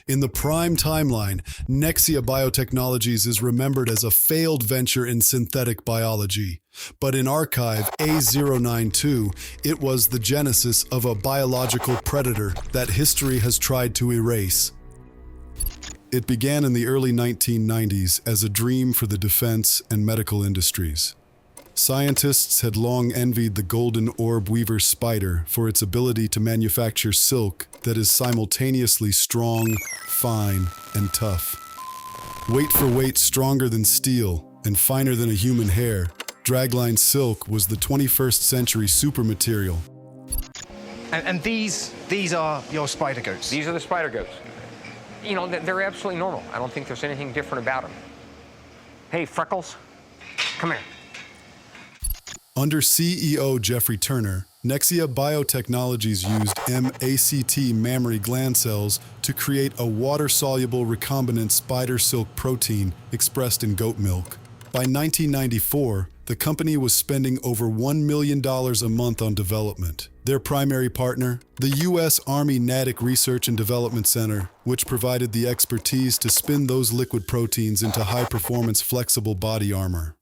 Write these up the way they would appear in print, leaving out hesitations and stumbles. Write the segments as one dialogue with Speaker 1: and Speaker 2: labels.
Speaker 1: In the prime timeline, Nexia Biotechnologies is remembered as a failed venture in synthetic biology. But in archive A092, it was the genesis of a biological predator that history has tried to erase. It began in the early 1990s as a dream for the defense and medical industries. Scientists had long envied the golden orb weaver spider for its ability to manufacture silk that is simultaneously strong, fine, and tough. Weight for weight stronger than steel and finer than a human hair, dragline silk was the 21st century super material.
Speaker 2: And these are your spider goats?
Speaker 3: These are the spider goats. You know, they're absolutely normal. I don't think there's anything different about them. Hey, Freckles, come here.
Speaker 1: Under CEO Jeffrey Turner, Nexia Biotechnologies used MACT mammary gland cells to create a water-soluble recombinant spider silk protein expressed in goat milk. By 1994, the company was spending over $1 million a month on development. Their primary partner, the U.S. Army Natick Research and Development Center, which provided the expertise to spin those liquid proteins into high-performance flexible body armor.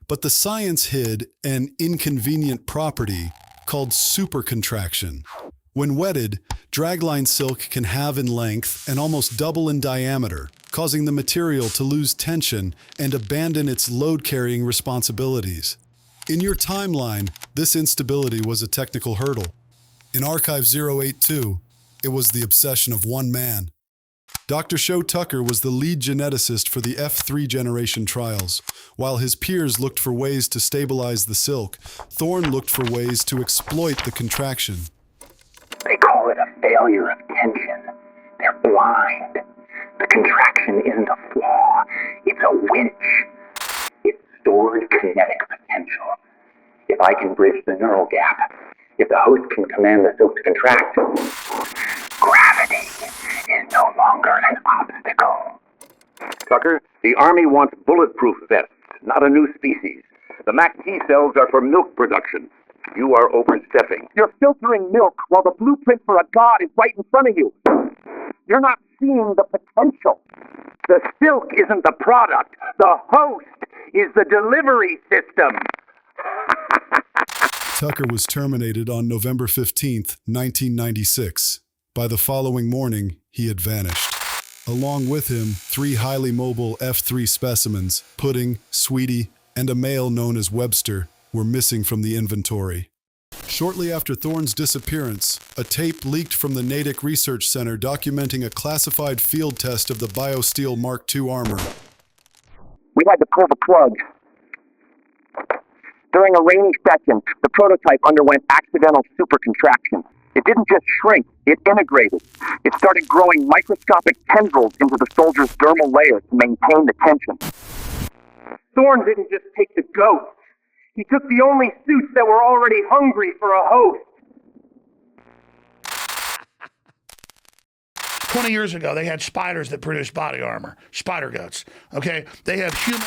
Speaker 1: But the science hid an inconvenient property called supercontraction. When wetted, dragline silk can halve in length and almost double in diameter, causing the material to lose tension and abandon its load-carrying responsibilities. In your timeline, this instability was a technical hurdle. In Archive 082, it was the obsession of one man. Dr. Sho Tucker was the lead geneticist for the F3 generation trials. While his peers looked for ways to stabilize the silk, Thorne looked for ways to exploit the contraction.
Speaker 4: They call it a failure of tension. They're blind. The contraction isn't a flaw, it's a winch. It's stored kinetic potential. If I can bridge the neural gap, if the host can command the silk to contract, gravity is no longer an obstacle.
Speaker 5: Tucker, the Army wants bulletproof vests, not a new species. The MACT cells are for milk production. You are overstepping.
Speaker 6: You're filtering milk while the blueprint for a god is right in front of you. You're not seeing the potential.
Speaker 5: The silk isn't the product. The host is the delivery system.
Speaker 1: Tucker was terminated on November 15, 1996. By the following morning, he had vanished. Along with him, 3 highly mobile F3 specimens, Pudding, Sweetie, and a male known as Webster, were missing from the inventory. Shortly after Thorne's disappearance, a tape leaked from the Natick Research Center documenting a classified field test of the BioSteel Mark II armor.
Speaker 6: We had to pull the plug. During a rainy session, the prototype underwent accidental supercontraction. It didn't just shrink, it integrated. It started growing microscopic tendrils into the soldier's dermal layer to maintain the tension.
Speaker 7: Thorne didn't just take the goats. He took the only suits that were already hungry for a host.
Speaker 8: 20 years ago, they had spiders that produced body armor, spider goats, okay? They have human...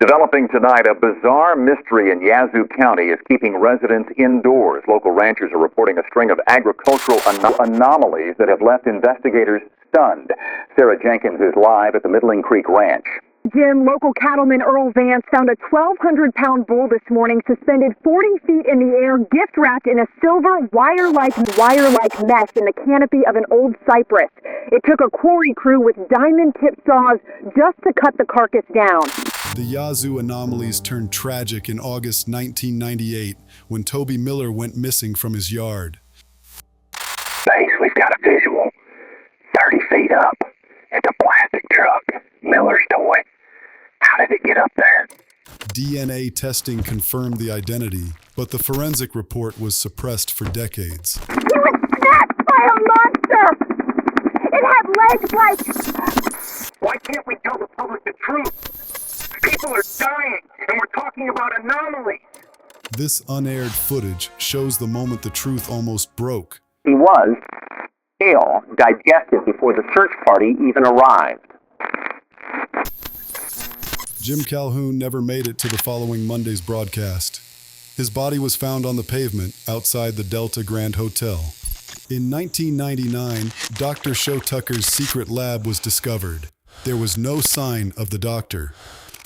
Speaker 5: Developing tonight, a bizarre mystery in Yazoo County is keeping residents indoors. Local ranchers are reporting a string of agricultural anomalies that have left investigators stunned. Sarah Jenkins is live at the Middling Creek Ranch.
Speaker 9: Jim, local cattleman Earl Vance found a 1,200-pound bull this morning suspended 40 feet in the air, gift-wrapped in a silver wire-like mesh in the canopy of an old cypress. It took a quarry crew with diamond-tipped saws just to cut the carcass down.
Speaker 1: The Yazoo anomalies turned tragic in August 1998 when Toby Miller went missing from his yard.
Speaker 4: Base, we've got a visual. 30 feet up. It's a plastic truck. Miller's toy. How did it get up there?
Speaker 1: DNA testing confirmed the identity, but the forensic report was suppressed for decades.
Speaker 9: He was snapped by a monster! It had legs like...
Speaker 7: Why can't we tell the public the truth? People are dying, and we're talking about anomalies.
Speaker 1: This unaired footage shows the moment the truth almost broke.
Speaker 6: He was ill, digested before the search party even arrived.
Speaker 1: Jim Calhoun never made it to the following Monday's broadcast. His body was found on the pavement outside the Delta Grand Hotel. In 1999, Dr. Show Tucker's secret lab was discovered. There was no sign of the doctor.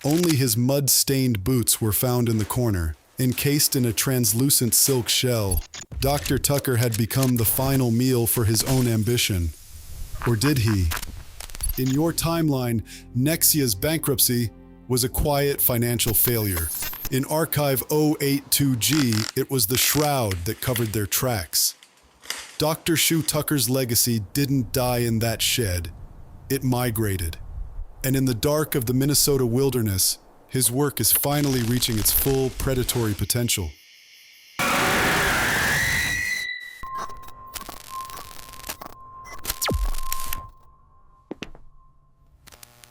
Speaker 1: Only his mud-stained boots were found in the corner, encased in a translucent silk shell. Dr. Tucker had become the final meal for his own ambition. Or did he? In your timeline, Nexia's bankruptcy was a quiet financial failure. In Archive 082G, it was the shroud that covered their tracks. Dr. Shoe Tucker's legacy didn't die in that shed. It migrated. And in the dark of the Minnesota wilderness, his work is finally reaching its full predatory potential.